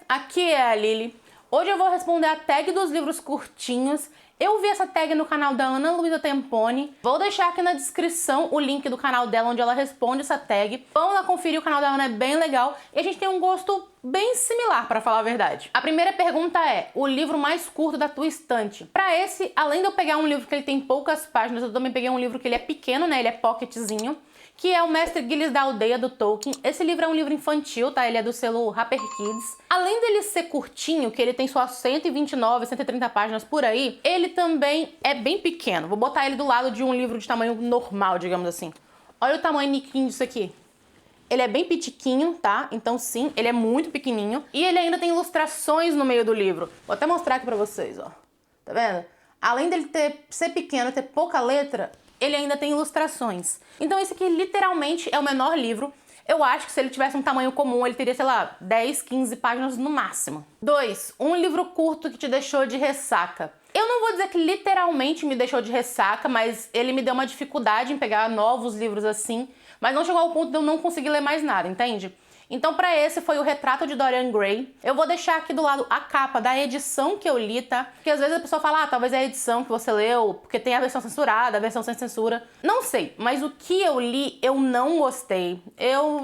Aqui é a Lili. Hoje eu vou responder a tag dos livros curtinhos. Eu vi essa tag no canal da Ana Luísa Temponi. Vou deixar aqui na descrição o link do canal dela, onde ela responde essa tag. Vamos lá conferir, o canal da Ana é bem legal. E a gente tem um gosto bem similar, pra falar a verdade. A primeira pergunta é, o livro mais curto da tua estante? Pra esse, além de eu pegar um livro que ele tem poucas páginas, eu também peguei um livro que ele é pequeno, né? Ele é pocketzinho, que é o Mestre Gillis da Aldeia, do Tolkien. Esse livro é um livro infantil, tá? Ele é do selo Harper Kids. Além dele ser curtinho, que ele tem só 129, 130 páginas por aí, ele também é bem pequeno. Vou botar ele do lado de um livro de tamanho normal, digamos assim. Olha o tamanho niquinho disso aqui. Ele é bem pitiquinho, tá? Então sim, ele é muito pequenininho. E ele ainda tem ilustrações no meio do livro. Vou até mostrar aqui pra vocês, ó. Tá vendo? Além dele ser pequeno, ter pouca letra, ele ainda tem ilustrações. Então esse aqui literalmente é o menor livro. Eu acho que se ele tivesse um tamanho comum, ele teria, sei lá, 10, 15 páginas no máximo. 2. Um livro curto que te deixou de ressaca. Eu não vou dizer que literalmente me deixou de ressaca, mas ele me deu uma dificuldade em pegar novos livros assim, mas não chegou ao ponto de eu não conseguir ler mais nada, entende? Então pra esse foi o Retrato de Dorian Gray. Eu vou deixar aqui do lado a capa da edição que eu li, tá? Porque às vezes a pessoa fala, talvez é a edição que você leu, porque tem a versão censurada, a versão sem censura. Não sei, mas o que eu li eu não gostei.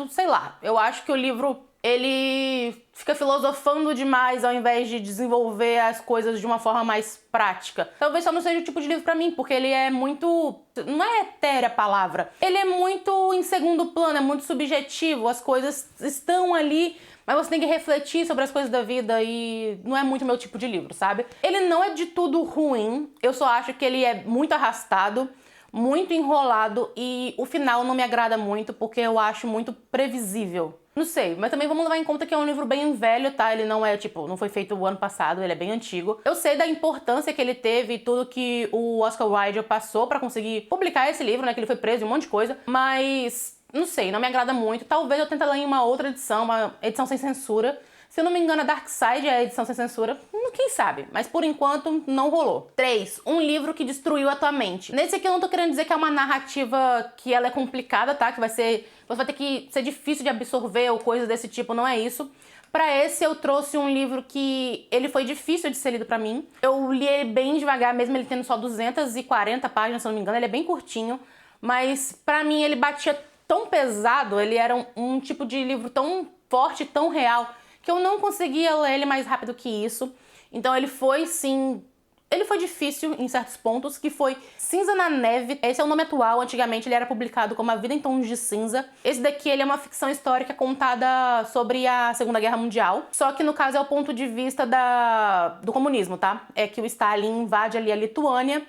Sei lá, eu acho que o livro, ele fica filosofando demais ao invés de desenvolver as coisas de uma forma mais prática. Talvez só não seja o tipo de livro pra mim, porque ele é muito... não é etérea a palavra. Ele é muito em segundo plano, é muito subjetivo. As coisas estão ali, mas você tem que refletir sobre as coisas da vida e não é muito meu tipo de livro, sabe? Ele não é de tudo ruim, eu só acho que ele é muito arrastado, muito enrolado e o final não me agrada muito porque eu acho muito previsível. Não sei, mas também vamos levar em conta que é um livro bem velho, tá? Ele não é, tipo, não foi feito o ano passado, ele é bem antigo. Eu sei da importância que ele teve e tudo que o Oscar Wilde passou pra conseguir publicar esse livro, né? Que ele foi preso e um monte de coisa, mas... não sei, não me agrada muito. Talvez eu tente ler em uma outra edição, uma edição sem censura. Se eu não me engano, a Dark Side é a edição sem censura. Quem sabe? Mas por enquanto, não rolou. 3. Um livro que destruiu a tua mente. Nesse aqui eu não tô querendo dizer que é uma narrativa que ela é complicada, tá? Que você vai ter que ser difícil de absorver ou coisas desse tipo, não é isso. Pra esse eu trouxe um livro que ele foi difícil de ser lido pra mim. Eu li ele bem devagar, mesmo ele tendo só 240 páginas, se eu não me engano. Ele é bem curtinho, mas pra mim ele batia tão pesado, ele era um tipo de livro tão forte, tão real, que eu não conseguia ler ele mais rápido que isso. Então ele foi, sim... ele foi difícil em certos pontos, que foi Cinza na Neve. Esse é o nome atual, antigamente ele era publicado como A Vida em Tons de Cinza. Esse daqui ele é uma ficção histórica contada sobre a Segunda Guerra Mundial, só que no caso é o ponto de vista do comunismo, tá? É que o Stalin invade ali a Lituânia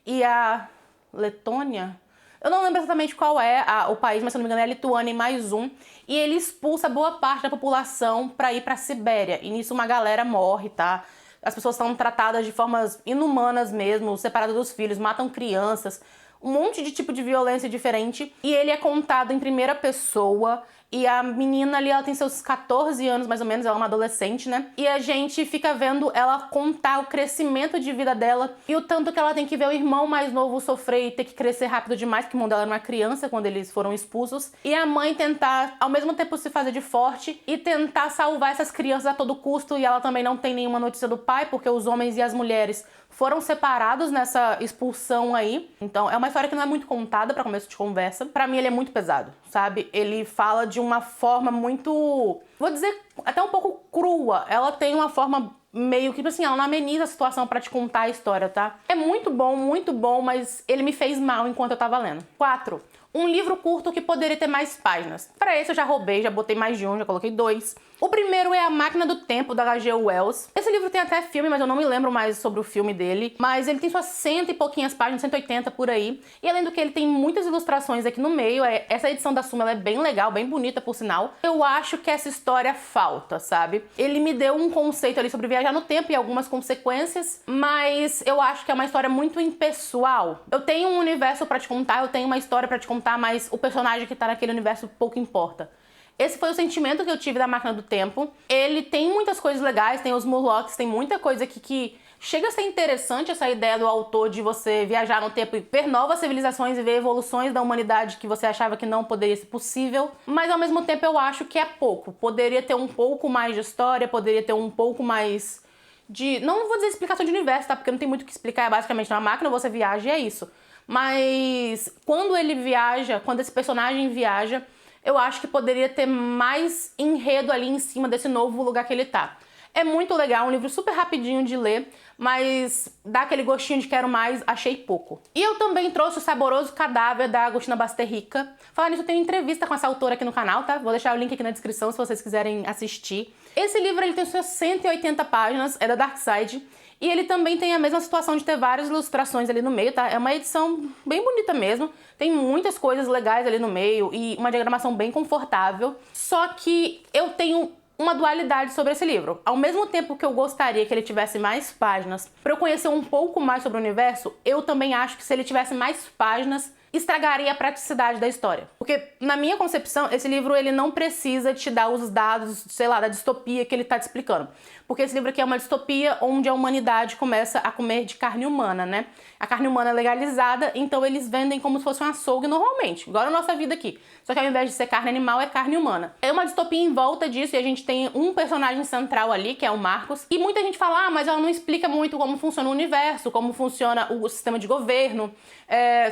e a Letônia... eu não lembro exatamente qual é o país, mas se não me engano é a Lituânia e mais um. E ele expulsa boa parte da população pra ir pra Sibéria. E nisso uma galera morre, tá? As pessoas são tratadas de formas inumanas mesmo, separadas dos filhos, matam crianças. Um monte de tipo de violência diferente. E ele é contado em primeira pessoa. E a menina ali, ela tem seus 14 anos, mais ou menos, ela é uma adolescente, né? E a gente fica vendo ela contar o crescimento de vida dela e o tanto que ela tem que ver o irmão mais novo sofrer e ter que crescer rápido demais, porque o irmão dela era uma criança quando eles foram expulsos. E a mãe tentar, ao mesmo tempo, se fazer de forte e tentar salvar essas crianças a todo custo. E ela também não tem nenhuma notícia do pai, porque os homens e as mulheres foram separados nessa expulsão aí. Então é uma história que não é muito contada pra começo de conversa. Pra mim ele é muito pesado, sabe? Ele fala de uma forma muito... vou dizer até um pouco crua. Ela tem uma forma meio que, tipo assim, ela não ameniza a situação pra te contar a história, tá? É muito bom, mas ele me fez mal enquanto eu tava lendo. 4. Um livro curto que poderia ter mais páginas. Pra esse eu já roubei, já botei mais de um, já coloquei 2. O primeiro é A Máquina do Tempo, da H.G. Wells. Esse livro tem até filme, mas eu não me lembro mais sobre o filme dele. Mas ele tem só 100 e pouquinhas páginas, 180 por aí. E além do que ele tem muitas ilustrações aqui no meio. Essa edição da Suma ela é bem legal, bem bonita por sinal. Eu acho que essa história falta, sabe? Ele me deu um conceito ali sobre viajar no tempo e algumas consequências. Mas eu acho que é uma história muito impessoal. Eu tenho um universo pra te contar, eu tenho uma história pra te contar, mas o personagem que tá naquele universo pouco importa. Esse foi o sentimento que eu tive da Máquina do Tempo. Ele tem muitas coisas legais, tem os Murlocs, tem muita coisa aqui que Chega a ser interessante essa ideia do autor de você viajar no tempo e ver novas civilizações e ver evoluções da humanidade que você achava que não poderia ser possível, mas ao mesmo tempo eu acho que é pouco. Poderia ter um pouco mais de história, poderia ter um pouco mais de... Não vou dizer explicação de universo, tá? Porque não tem muito o que explicar, é basicamente uma máquina, você viaja e é isso. Mas quando ele viaja, quando esse personagem viaja, eu acho que poderia ter mais enredo ali em cima desse novo lugar que ele tá. É muito legal, um livro super rapidinho de ler, mas dá aquele gostinho de quero mais, achei pouco. E eu também trouxe o Saboroso Cadáver, da Agostina Basterrica. Falando nisso, eu tenho entrevista com essa autora aqui no canal, tá? Vou deixar o link aqui na descrição se vocês quiserem assistir. Esse livro ele tem suas 180 páginas, é da Darkside, e ele também tem a mesma situação de ter várias ilustrações ali no meio, tá? É uma edição bem bonita mesmo, tem muitas coisas legais ali no meio e uma diagramação bem confortável. Só que eu tenho uma dualidade sobre esse livro. Ao mesmo tempo que eu gostaria que ele tivesse mais páginas para eu conhecer um pouco mais sobre o universo, eu também acho que se ele tivesse mais páginas, estragaria a praticidade da história. Porque, na minha concepção, esse livro ele não precisa te dar os dados, sei lá, da distopia que ele tá te explicando. Porque esse livro aqui é uma distopia onde a humanidade começa a comer de carne humana, né? A carne humana é legalizada, então eles vendem como se fosse um açougue normalmente, igual a nossa vida aqui. Só que ao invés de ser carne animal, é carne humana. É uma distopia em volta disso e a gente tem um personagem central ali, que é o Marcos. E muita gente fala, mas ela não explica muito como funciona o universo, como funciona o sistema de governo.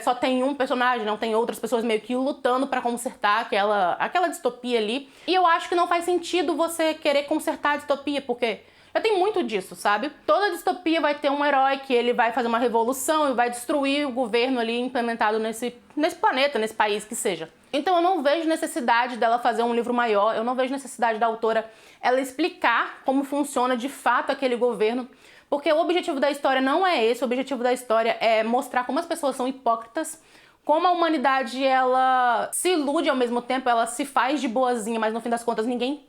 Só tem um personagem, não tem outras pessoas meio que lutando pra consertar aquela distopia ali. E eu acho que não faz sentido você querer consertar a distopia, porque já tem muito disso, sabe? Toda distopia vai ter um herói que ele vai fazer uma revolução e vai destruir o governo ali implementado nesse planeta, nesse país que seja. Então eu não vejo necessidade dela fazer um livro maior, eu não vejo necessidade da autora ela explicar como funciona de fato aquele governo, porque o objetivo da história não é esse, o objetivo da história é mostrar como as pessoas são hipócritas, como a humanidade ela se ilude ao mesmo tempo, ela se faz de boazinha, mas no fim das contas ninguém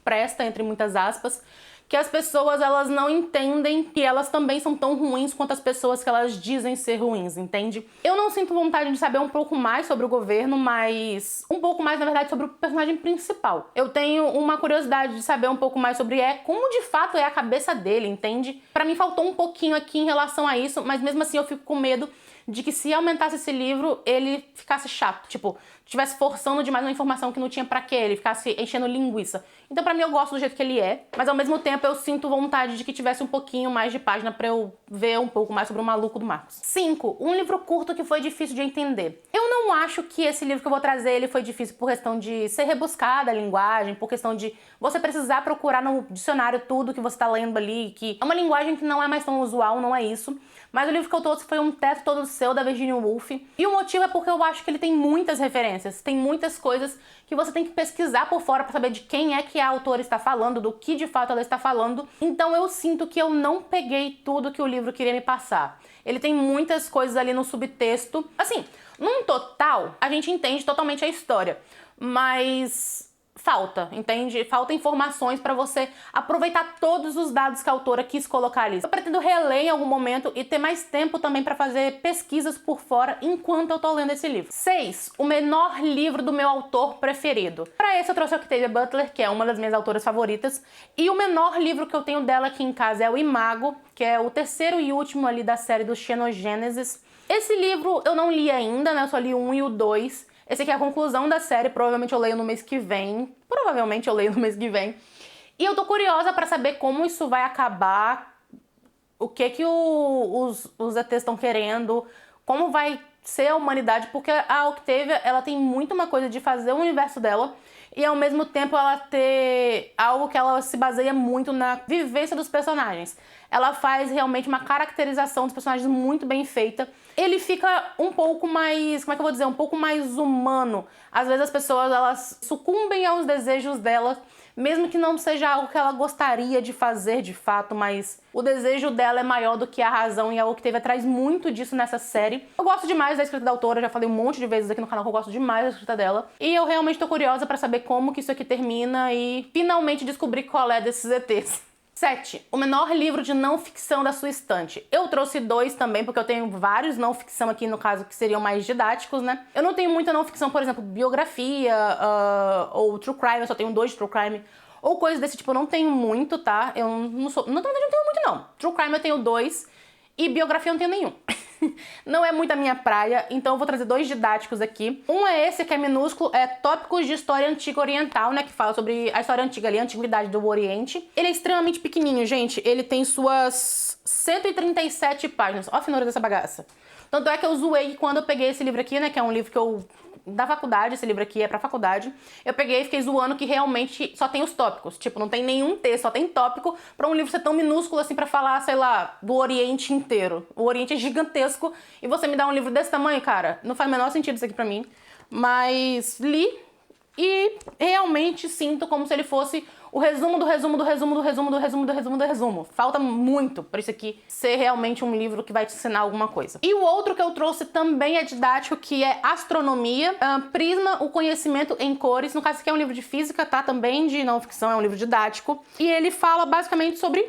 presta, entre muitas aspas, que as pessoas elas não entendem que elas também são tão ruins quanto as pessoas que elas dizem ser ruins, entende? Eu não sinto vontade de saber um pouco mais sobre o governo, mas um pouco mais, na verdade, sobre o personagem principal. Eu tenho uma curiosidade de saber um pouco mais sobre como de fato é a cabeça dele, entende? Pra mim faltou um pouquinho aqui em relação a isso, mas mesmo assim eu fico com medo de que se aumentasse esse livro, ele ficasse chato. Tipo, estivesse forçando demais uma informação que não tinha pra quê, ele ficasse enchendo linguiça. Então pra mim eu gosto do jeito que ele é, mas ao mesmo tempo eu sinto vontade de que tivesse um pouquinho mais de página pra eu ver um pouco mais sobre o maluco do Marcos. 5. Um livro curto que foi difícil de entender. Eu não acho que esse livro que eu vou trazer ele foi difícil por questão de ser rebuscada a linguagem, por questão de você precisar procurar no dicionário tudo que você tá lendo ali, que é uma linguagem que não é mais tão usual, não é isso. Mas o livro que eu trouxe foi Um Teto Todo Seu, da Virginia Woolf. E o motivo é porque eu acho que ele tem muitas referências, tem muitas coisas que você tem que pesquisar por fora pra saber de quem é que a autora está falando, do que de fato ela está falando. Então eu sinto que eu não peguei tudo que o livro queria me passar. Ele tem muitas coisas ali no subtexto. Assim, num total, a gente entende totalmente a história, mas falta, entende? Falta informações pra você aproveitar todos os dados que a autora quis colocar ali. Eu pretendo reler em algum momento e ter mais tempo também pra fazer pesquisas por fora enquanto eu tô lendo esse livro. 6. O menor livro do meu autor preferido. Pra esse eu trouxe a Octavia Butler, que é uma das minhas autoras favoritas, e o menor livro que eu tenho dela aqui em casa é o Imago, que é o terceiro e último ali da série do Xenogênesis. Esse livro eu não li ainda, né? Eu só li o 1 e o 2. Esse aqui é a conclusão da série, provavelmente eu leio no mês que vem. E eu tô curiosa pra saber como isso vai acabar, o que os ETs estão querendo, como vai ser a humanidade, porque a Octavia, ela tem muito uma coisa de fazer o universo dela e ao mesmo tempo ela ter algo que ela se baseia muito na vivência dos personagens. Ela faz realmente uma caracterização dos personagens muito bem feita. Ele fica um pouco mais, como é que eu vou dizer, um pouco mais humano. Às vezes as pessoas, elas sucumbem aos desejos delas, mesmo que não seja algo que ela gostaria de fazer de fato, mas o desejo dela é maior do que a razão e a Octavia traz muito disso nessa série. Eu gosto demais da escrita da autora, já falei um monte de vezes aqui no canal que eu gosto demais da escrita dela. E eu realmente tô curiosa pra saber como que isso aqui termina e finalmente descobrir qual é desses ETs. 7. O menor livro de não ficção da sua estante. Eu trouxe 2 também, porque eu tenho vários não ficção aqui, no caso, que seriam mais didáticos, né? Eu não tenho muita não ficção, por exemplo, biografia ou true crime, eu só tenho 2 de true crime. ou coisas desse tipo eu não tenho muito, tá? Eu não sou... não tenho muito, não. True Crime eu tenho 2 e biografia eu não tenho nenhum. Não é muito a minha praia, então eu vou trazer 2 didáticos aqui. Um é esse, que é minúsculo, é Tópicos de História Antiga Oriental, né? Que fala sobre a história antiga ali, a antiguidade do Oriente. Ele é extremamente pequenininho, gente. Ele tem suas 137 páginas. Ó a finura dessa bagaça. Tanto é que eu zoei quando eu peguei esse livro aqui, né? Que é um livro que eu... da faculdade, esse livro aqui é pra faculdade. Eu peguei e fiquei zoando que realmente só tem os tópicos. Tipo, não tem nenhum texto, só tem tópico pra um livro ser tão minúsculo assim pra falar, sei lá, do Oriente inteiro. O Oriente é gigantesco e você me dá um livro desse tamanho, cara, não faz o menor sentido isso aqui pra mim. Mas li e realmente sinto como se ele fosse o resumo do resumo do resumo do resumo do resumo do resumo do resumo. Falta muito para isso aqui ser realmente um livro que vai te ensinar alguma coisa. E o outro que eu trouxe também é didático, que é Astronomia, Prisma, o Conhecimento em Cores. No caso, esse aqui é um livro de física, tá? Também de não ficção, é um livro didático. E ele fala basicamente sobre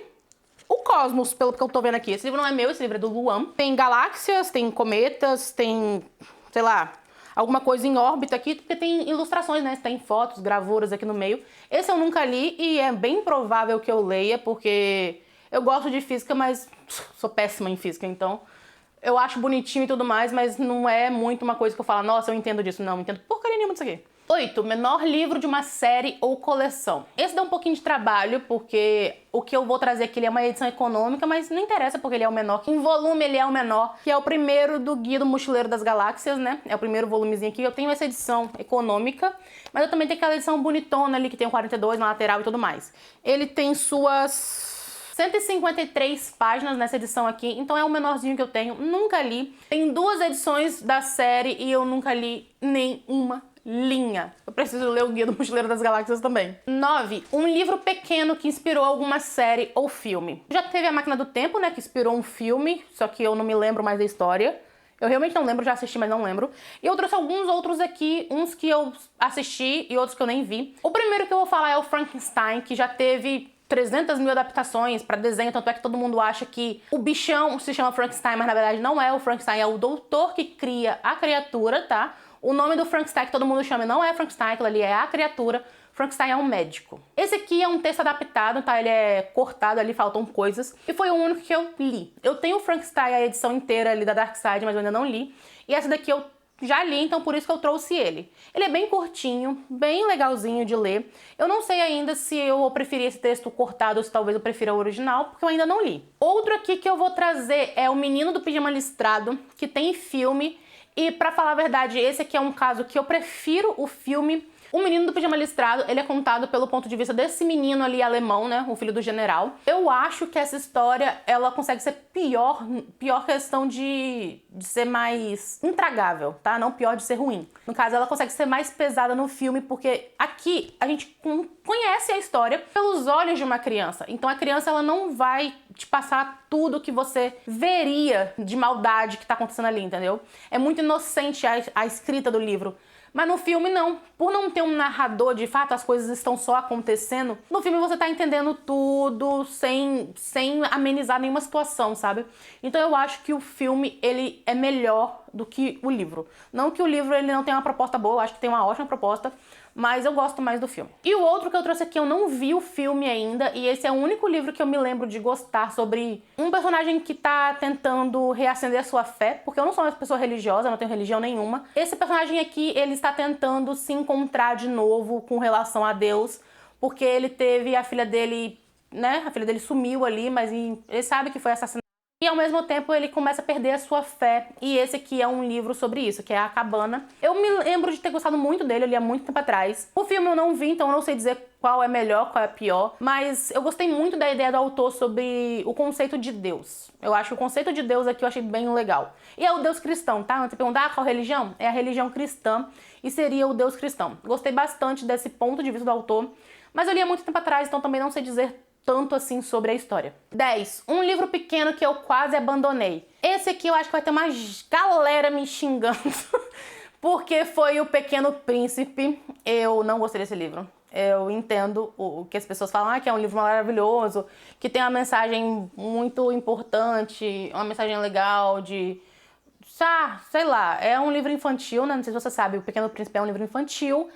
o cosmos, pelo que eu tô vendo aqui. Esse livro não é meu, esse livro é do Luan. Tem galáxias, tem cometas, tem, sei lá, alguma coisa em órbita aqui, porque tem ilustrações, né? Tem fotos, gravuras aqui no meio. Esse eu nunca li e é bem provável que eu leia, porque eu gosto de física, mas sou péssima em física, então eu acho bonitinho e tudo mais, mas não é muito uma coisa que eu falo, nossa, eu entendo disso. Não, eu entendo porcaria nenhuma disso aqui. 8. Menor livro de uma série ou coleção. Esse dá um pouquinho de trabalho, porque o que eu vou trazer aqui ele é uma edição econômica, mas não interessa porque ele é o menor. Em volume ele é o menor, que é o primeiro do Guia do Mochileiro das Galáxias, né? É o primeiro volumezinho aqui. Eu tenho essa edição econômica, mas eu também tenho aquela edição bonitona ali, que tem o 42 na lateral e tudo mais. Ele tem suas 153 páginas nessa edição aqui, então é o menorzinho que eu tenho, nunca li. Tem 2 edições da série e eu nunca li nenhuma linha. Eu preciso ler o Guia do Mochileiro das Galáxias também. 9. Um livro pequeno que inspirou alguma série ou filme. Já teve A Máquina do Tempo, né, que inspirou um filme, só que eu não me lembro mais da história. Eu realmente não lembro, já assisti, mas não lembro. E eu trouxe alguns outros aqui, uns que eu assisti e outros que eu nem vi. O primeiro que eu vou falar é o Frankenstein, que já teve 300 mil adaptações para desenho, tanto é que todo mundo acha que o bichão se chama Frankenstein, mas na verdade não é o Frankenstein, é o doutor que cria a criatura, tá? O nome do Frankenstein que todo mundo chama não é Frankenstein, aquilo ali é a criatura. Frankenstein é um médico. Esse aqui é um texto adaptado, tá? Ele é cortado ali, faltam coisas. E foi o único que eu li. Eu tenho o Frankenstein, a edição inteira ali da Dark Side, mas eu ainda não li. E essa daqui eu já li, então por isso que eu trouxe ele. Ele é bem curtinho, bem legalzinho de ler. Eu não sei ainda se eu vou preferir esse texto cortado ou se talvez eu prefira o original, porque eu ainda não li. Outro aqui que eu vou trazer é O Menino do Pijama Listrado, que tem filme. E pra falar a verdade, esse aqui é um caso que eu prefiro o filme. O Menino do Pijama Listrado, ele é contado pelo ponto de vista desse menino ali alemão, né, o filho do general. Eu acho que essa história, ela consegue ser pior questão de ser mais intragável, tá? Não pior de ser ruim. No caso, ela consegue ser mais pesada no filme, porque aqui a gente conhece a história pelos olhos de uma criança. Então a criança, ela não vai te passar tudo que você veria de maldade que tá acontecendo ali, entendeu? É muito inocente a escrita do livro. Mas no filme não. Por não ter um narrador, de fato, as coisas estão só acontecendo. No filme você tá entendendo tudo sem amenizar nenhuma situação, sabe? Então eu acho que o filme, ele é melhor do que o livro. Não que o livro ele não tenha uma proposta boa, eu acho que tem uma ótima proposta, mas eu gosto mais do filme. E o outro que eu trouxe aqui, eu não vi o filme ainda, e esse é o único livro que eu me lembro de gostar, sobre um personagem que tá tentando reacender a sua fé, porque eu não sou uma pessoa religiosa, eu não tenho religião nenhuma. Esse personagem aqui, ele está tentando se encontrar de novo com relação a Deus, porque ele teve a filha dele, né, a filha dele sumiu ali, mas ele sabe que foi assassinada. E ao mesmo tempo ele começa a perder a sua fé. E esse aqui é um livro sobre isso, que é A Cabana. Eu me lembro de ter gostado muito dele, eu li há muito tempo atrás. O filme eu não vi, então eu não sei dizer qual é melhor, qual é pior. Mas eu gostei muito da ideia do autor sobre o conceito de Deus. Eu acho que o conceito de Deus aqui eu achei bem legal. E é o Deus cristão, tá? Você perguntar qual religião? É a religião cristã e seria o Deus cristão. Gostei bastante desse ponto de vista do autor. Mas eu li há muito tempo atrás, então também não sei dizer tanto assim sobre a história. 10. Um livro pequeno que eu quase abandonei. Esse aqui eu acho que vai ter uma galera me xingando, porque foi O Pequeno Príncipe. Eu não gostei desse livro. Eu entendo o que as pessoas falam, que é um livro maravilhoso, que tem uma mensagem muito importante, uma mensagem legal de... sei lá, é um livro infantil, né? Não sei se você sabe, O Pequeno Príncipe é um livro infantil.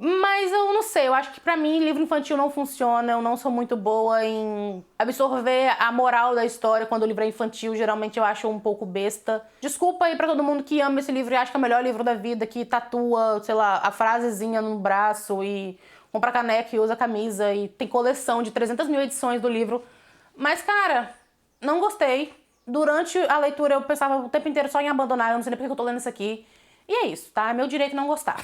Mas eu não sei, eu acho que pra mim livro infantil não funciona, eu não sou muito boa em absorver a moral da história quando o livro é infantil, geralmente eu acho um pouco besta. Desculpa aí pra todo mundo que ama esse livro e acha que é o melhor livro da vida, que tatua, sei lá, a frasezinha no braço e compra caneca e usa camisa e tem coleção de 300 mil edições do livro. Mas, cara, não gostei. Durante a leitura eu pensava o tempo inteiro só em abandonar, eu não sei nem porque eu tô lendo isso aqui. E é isso, tá? É meu direito não gostar.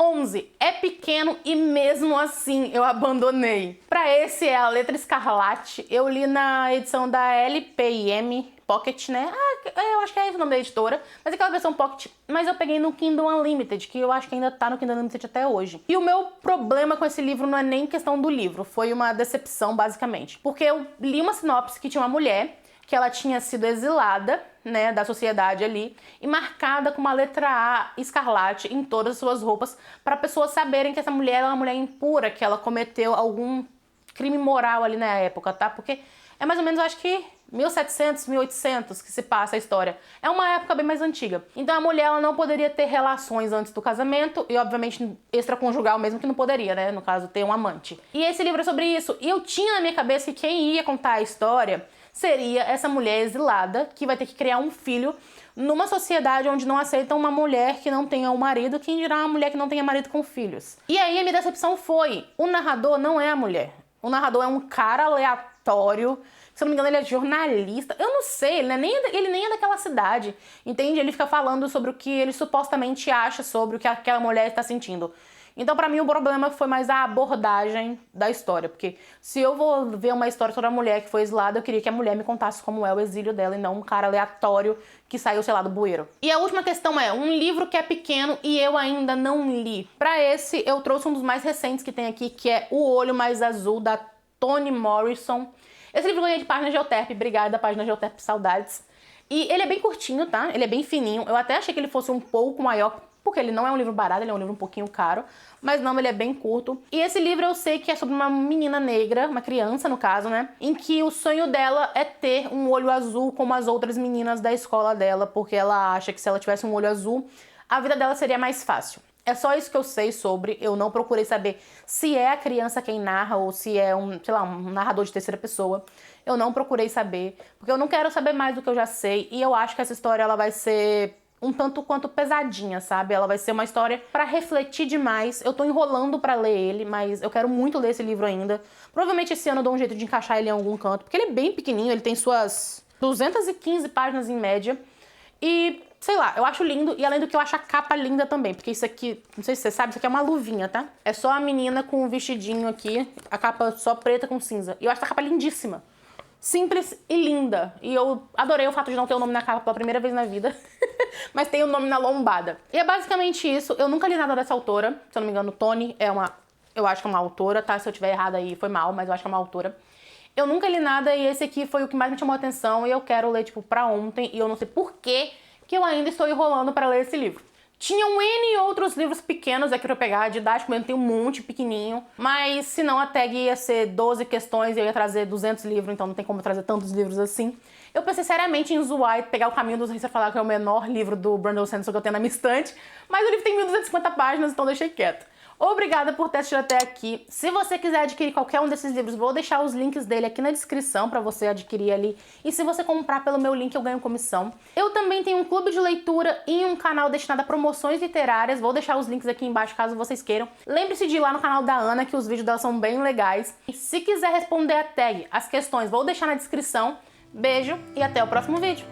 11. É pequeno e mesmo assim eu abandonei. Pra esse é A Letra Escarlate. Eu li na edição da LPM Pocket, né? Eu acho que é esse o nome da editora. Mas é aquela versão Pocket. Mas eu peguei no Kindle Unlimited, que eu acho que ainda tá no Kindle Unlimited até hoje. E o meu problema com esse livro não é nem questão do livro. Foi uma decepção, basicamente. Porque eu li uma sinopse que tinha uma mulher que ela tinha sido exilada, né, da sociedade ali, e marcada com uma letra A escarlate em todas as suas roupas, para pessoas saberem que essa mulher é uma mulher impura, que ela cometeu algum crime moral ali na época, tá? Porque é mais ou menos, eu acho que 1700, 1800 que se passa a história. É uma época bem mais antiga. Então a mulher ela não poderia ter relações antes do casamento e, obviamente, extraconjugal mesmo que não poderia, né? No caso, ter um amante. E esse livro é sobre isso. E eu tinha na minha cabeça que quem ia contar a história seria essa mulher exilada que vai ter que criar um filho numa sociedade onde não aceitam uma mulher que não tenha um marido, quem dirá uma mulher que não tenha marido com filhos. E aí a minha decepção foi, o narrador não é a mulher. O narrador é um cara aleatório, se eu não me engano ele é jornalista, eu não sei, ele nem é daquela cidade, entende? Ele fica falando sobre o que ele supostamente acha sobre o que aquela mulher está sentindo. Então, pra mim, o problema foi mais a abordagem da história. Porque se eu vou ver uma história sobre a mulher que foi exilada, eu queria que a mulher me contasse como é o exílio dela e não um cara aleatório que saiu, sei lá, do bueiro. E a última questão é, um livro que é pequeno e eu ainda não li. Pra esse, eu trouxe um dos mais recentes que tem aqui, que é O Olho Mais Azul, da Toni Morrison. Esse livro eu ganhei de Página Geoterp, obrigada, Página Geoterp, saudades. E ele é bem curtinho, tá? Ele é bem fininho. Eu até achei que ele fosse um pouco maior, porque ele não é um livro barato, ele é um livro um pouquinho caro, mas não, ele é bem curto. E esse livro eu sei que é sobre uma menina negra, uma criança no caso, né, em que o sonho dela é ter um olho azul como as outras meninas da escola dela, porque ela acha que se ela tivesse um olho azul, a vida dela seria mais fácil. É só isso que eu sei sobre, eu não procurei saber se é a criança quem narra ou se é sei lá, um narrador de terceira pessoa. Eu não procurei saber, porque eu não quero saber mais do que eu já sei, e eu acho que essa história ela vai ser um tanto quanto pesadinha, sabe? Ela vai ser uma história pra refletir demais. Eu tô enrolando pra ler ele, mas eu quero muito ler esse livro ainda. Provavelmente esse ano eu dou um jeito de encaixar ele em algum canto, porque ele é bem pequenininho, ele tem suas 215 páginas em média. E, sei lá, eu acho lindo, e além do que eu acho a capa linda também, porque isso aqui, não sei se você sabe, isso aqui é uma luvinha, tá? É só a menina com um vestidinho aqui, a capa só preta com cinza. E eu acho essa capa lindíssima. Simples e linda. E eu adorei o fato de não ter o nome na capa pela primeira vez na vida. Mas tem o nome na lombada. E é basicamente isso. Eu nunca li nada dessa autora. Se eu não me engano, Toni é uma... Eu acho que é uma autora, tá? Se eu tiver errado aí, foi mal, mas eu acho que é uma autora. Eu nunca li nada e esse aqui foi o que mais me chamou a atenção. E eu quero ler, tipo, pra ontem. E eu não sei por que eu ainda estou enrolando pra ler esse livro. Tinham N outros livros pequenos aqui pra eu pegar, didático mesmo, tem um monte pequenininho. Mas se não, a tag ia ser 12 questões e eu ia trazer 200 livros, então não tem como eu trazer tantos livros assim. Eu pensei seriamente em zoar e pegar o Caminho dos Reis e falar que é o menor livro do Brandon Sanderson que eu tenho na minha estante, mas o livro tem 1250 páginas, então deixei quieto. Obrigada por ter assistido até aqui. Se você quiser adquirir qualquer um desses livros, vou deixar os links dele aqui na descrição pra você adquirir ali. E se você comprar pelo meu link, eu ganho comissão. Eu também tenho um clube de leitura e um canal destinado a promoções literárias. Vou deixar os links aqui embaixo caso vocês queiram. Lembre-se de ir lá no canal da Ana, que os vídeos dela são bem legais. E se quiser responder a tag, as questões, vou deixar na descrição. Beijo e até o próximo vídeo.